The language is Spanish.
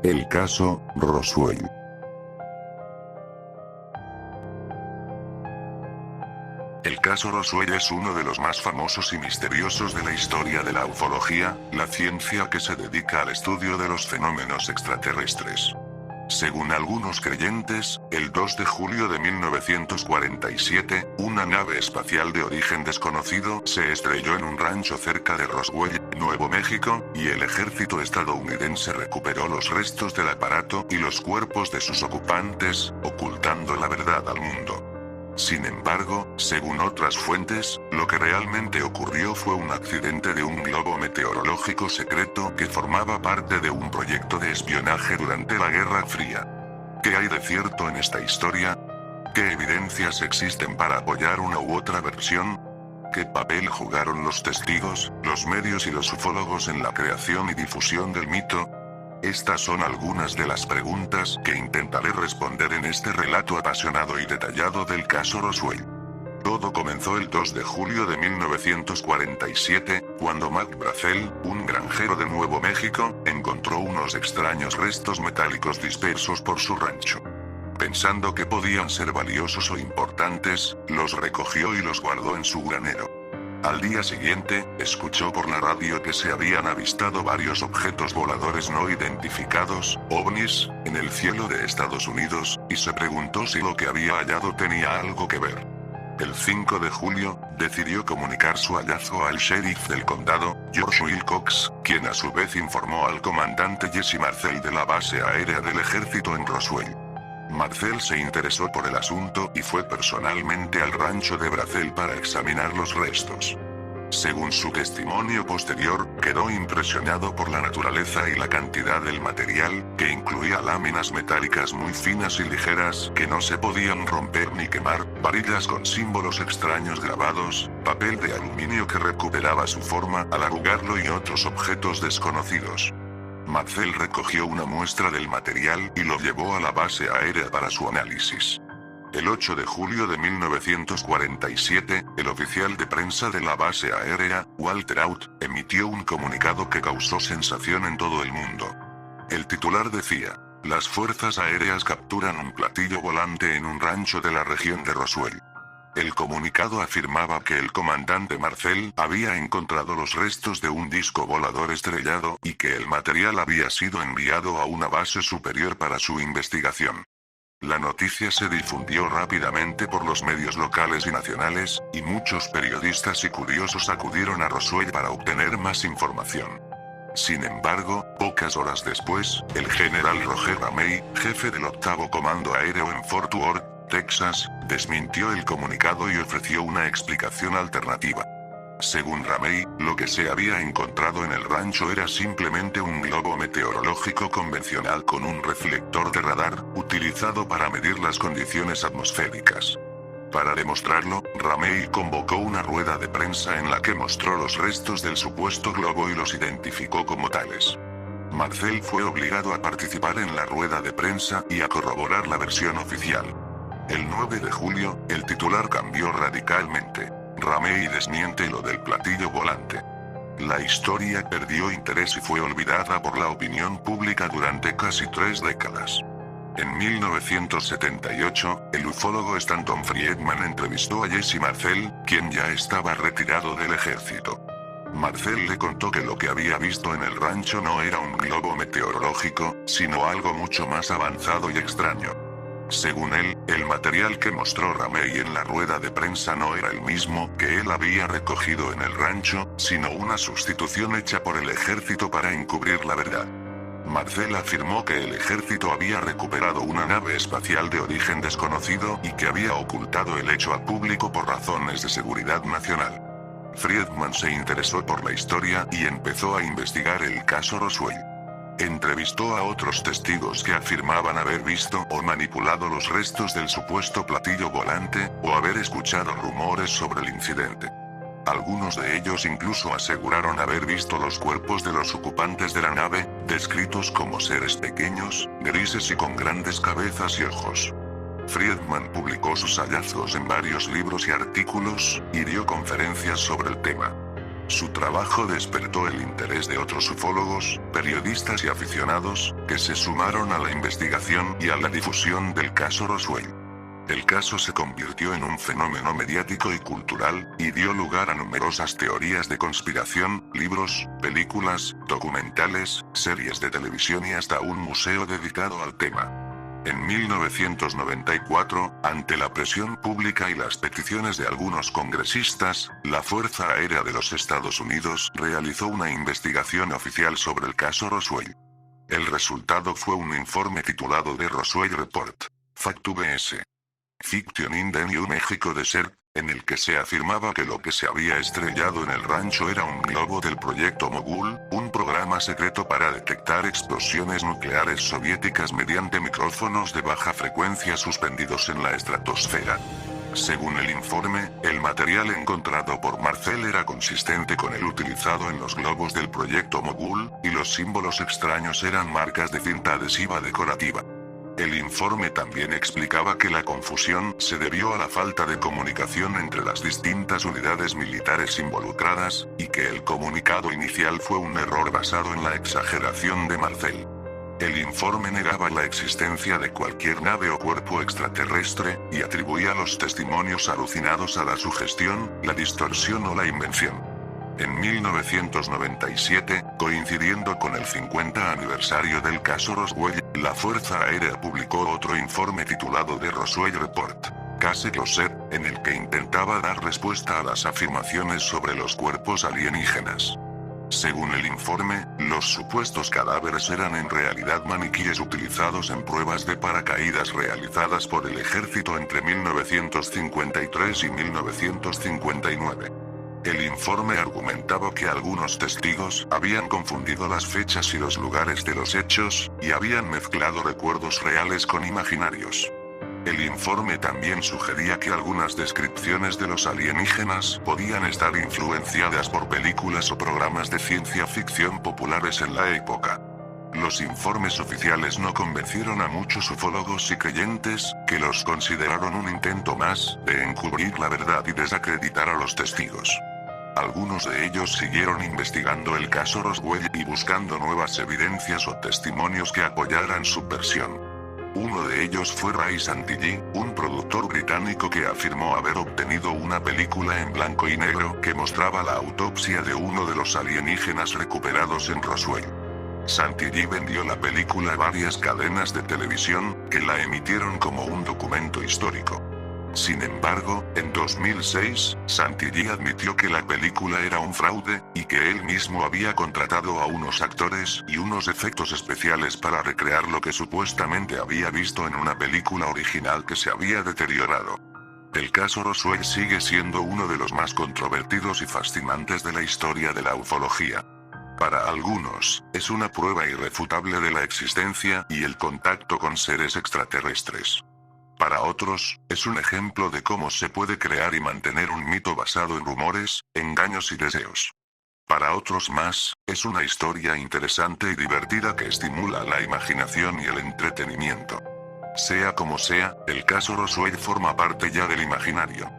El caso Roswell. El caso Roswell es uno de los más famosos y misteriosos de la historia de la ufología, la ciencia que se dedica al estudio de los fenómenos extraterrestres. Según algunos creyentes, el 2 de julio de 1947, una nave espacial de origen desconocido se estrelló en un rancho cerca de Roswell, Nuevo México, y el ejército estadounidense recuperó los restos del aparato y los cuerpos de sus ocupantes, ocultando la verdad al mundo. Sin embargo, según otras fuentes, lo que realmente ocurrió fue un accidente de un globo meteorológico secreto que formaba parte de un proyecto de espionaje durante la Guerra Fría. ¿Qué hay de cierto en esta historia? ¿Qué evidencias existen para apoyar una u otra versión? ¿Qué papel jugaron los testigos, los medios y los ufólogos en la creación y difusión del mito? Estas son algunas de las preguntas que intentaré responder en este relato apasionado y detallado del caso Roswell. Todo comenzó el 2 de julio de 1947, cuando Mac Brazel, un granjero de Nuevo México, encontró unos extraños restos metálicos dispersos por su rancho. Pensando que podían ser valiosos o importantes, los recogió y los guardó en su granero. Al día siguiente, escuchó por la radio que se habían avistado varios objetos voladores no identificados, ovnis, en el cielo de Estados Unidos, y se preguntó si lo que había hallado tenía algo que ver. El 5 de julio, decidió comunicar su hallazgo al sheriff del condado, George Wilcox, quien a su vez informó al comandante Jesse Marcel de la base aérea del ejército en Roswell. Marcel se interesó por el asunto y fue personalmente al rancho de Brazel para examinar los restos. Según su testimonio posterior, quedó impresionado por la naturaleza y la cantidad del material, que incluía láminas metálicas muy finas y ligeras que no se podían romper ni quemar, varillas con símbolos extraños grabados, papel de aluminio que recuperaba su forma al arrugarlo y otros objetos desconocidos. Marcel recogió una muestra del material y lo llevó a la base aérea para su análisis. El 8 de julio de 1947, el oficial de prensa de la base aérea, Walter Out, emitió un comunicado que causó sensación en todo el mundo. El titular decía: "Las fuerzas aéreas capturan un platillo volante en un rancho de la región de Roswell". El comunicado afirmaba que el comandante Marcel había encontrado los restos de un disco volador estrellado y que el material había sido enviado a una base superior para su investigación. La noticia se difundió rápidamente por los medios locales y nacionales, y muchos periodistas y curiosos acudieron a Roswell para obtener más información. Sin embargo, pocas horas después, el general Roger Ramey, jefe del 8º Comando Aéreo en Fort Worth, Texas, desmintió el comunicado y ofreció una explicación alternativa. Según Ramey, lo que se había encontrado en el rancho era simplemente un globo meteorológico convencional con un reflector de radar, utilizado para medir las condiciones atmosféricas. Para demostrarlo, Ramey convocó una rueda de prensa en la que mostró los restos del supuesto globo y los identificó como tales. Marcel fue obligado a participar en la rueda de prensa y a corroborar la versión oficial. El 9 de julio, el titular cambió radicalmente. Ramey desmiente lo del platillo volante. La historia perdió interés y fue olvidada por la opinión pública durante casi 3 décadas. En 1978, el ufólogo Stanton Friedman entrevistó a Jesse Marcel, quien ya estaba retirado del ejército. Marcel le contó que lo que había visto en el rancho no era un globo meteorológico, sino algo mucho más avanzado y extraño. Según él, el material que mostró Ramey en la rueda de prensa no era el mismo que él había recogido en el rancho, sino una sustitución hecha por el ejército para encubrir la verdad. Marcel afirmó que el ejército había recuperado una nave espacial de origen desconocido y que había ocultado el hecho al público por razones de seguridad nacional. Friedman se interesó por la historia y empezó a investigar el caso Roswell. Entrevistó a otros testigos que afirmaban haber visto o manipulado los restos del supuesto platillo volante, o haber escuchado rumores sobre el incidente. Algunos de ellos incluso aseguraron haber visto los cuerpos de los ocupantes de la nave, descritos como seres pequeños, grises y con grandes cabezas y ojos. Friedman publicó sus hallazgos en varios libros y artículos, y dio conferencias sobre el tema. Su trabajo despertó el interés de otros ufólogos, periodistas y aficionados, que se sumaron a la investigación y a la difusión del caso Roswell. El caso se convirtió en un fenómeno mediático y cultural, y dio lugar a numerosas teorías de conspiración, libros, películas, documentales, series de televisión y hasta un museo dedicado al tema. En 1994, ante la presión pública y las peticiones de algunos congresistas, la Fuerza Aérea de los Estados Unidos realizó una investigación oficial sobre el caso Roswell. El resultado fue un informe titulado The Roswell Report. Fact-VS. Fiction in the New Mexico Desert, en el que se afirmaba que lo que se había estrellado en el rancho era un globo del proyecto Mogul, un programa secreto para detectar explosiones nucleares soviéticas mediante micrófonos de baja frecuencia suspendidos en la estratosfera. Según el informe, el material encontrado por Marcel era consistente con el utilizado en los globos del proyecto Mogul, y los símbolos extraños eran marcas de cinta adhesiva decorativa. El informe también explicaba que la confusión se debió a la falta de comunicación entre las distintas unidades militares involucradas, y que el comunicado inicial fue un error basado en la exageración de Marcel. El informe negaba la existencia de cualquier nave o cuerpo extraterrestre, y atribuía los testimonios alucinados a la sugestión, la distorsión o la invención. En 1997, coincidiendo con el 50 aniversario del caso Roswell, la Fuerza Aérea publicó otro informe titulado The Roswell Report. Case Closer, en el que intentaba dar respuesta a las afirmaciones sobre los cuerpos alienígenas. Según el informe, los supuestos cadáveres eran en realidad maniquíes utilizados en pruebas de paracaídas realizadas por el ejército entre 1953 y 1959. El informe argumentaba que algunos testigos habían confundido las fechas y los lugares de los hechos, y habían mezclado recuerdos reales con imaginarios. El informe también sugería que algunas descripciones de los alienígenas podían estar influenciadas por películas o programas de ciencia ficción populares en la época. Los informes oficiales no convencieron a muchos ufólogos y creyentes, que los consideraron un intento más de encubrir la verdad y desacreditar a los testigos. Algunos de ellos siguieron investigando el caso Roswell y buscando nuevas evidencias o testimonios que apoyaran su versión. Uno de ellos fue Ray Santilli, un productor británico que afirmó haber obtenido una película en blanco y negro que mostraba la autopsia de uno de los alienígenas recuperados en Roswell. Santilli vendió la película a varias cadenas de televisión, que la emitieron como un documento histórico. Sin embargo, en 2006, Santilli admitió que la película era un fraude, y que él mismo había contratado a unos actores y unos efectos especiales para recrear lo que supuestamente había visto en una película original que se había deteriorado. El caso Roswell sigue siendo uno de los más controvertidos y fascinantes de la historia de la ufología. Para algunos, es una prueba irrefutable de la existencia y el contacto con seres extraterrestres. Para otros, es un ejemplo de cómo se puede crear y mantener un mito basado en rumores, engaños y deseos. Para otros más, es una historia interesante y divertida que estimula la imaginación y el entretenimiento. Sea como sea, el caso Roswell forma parte ya del imaginario.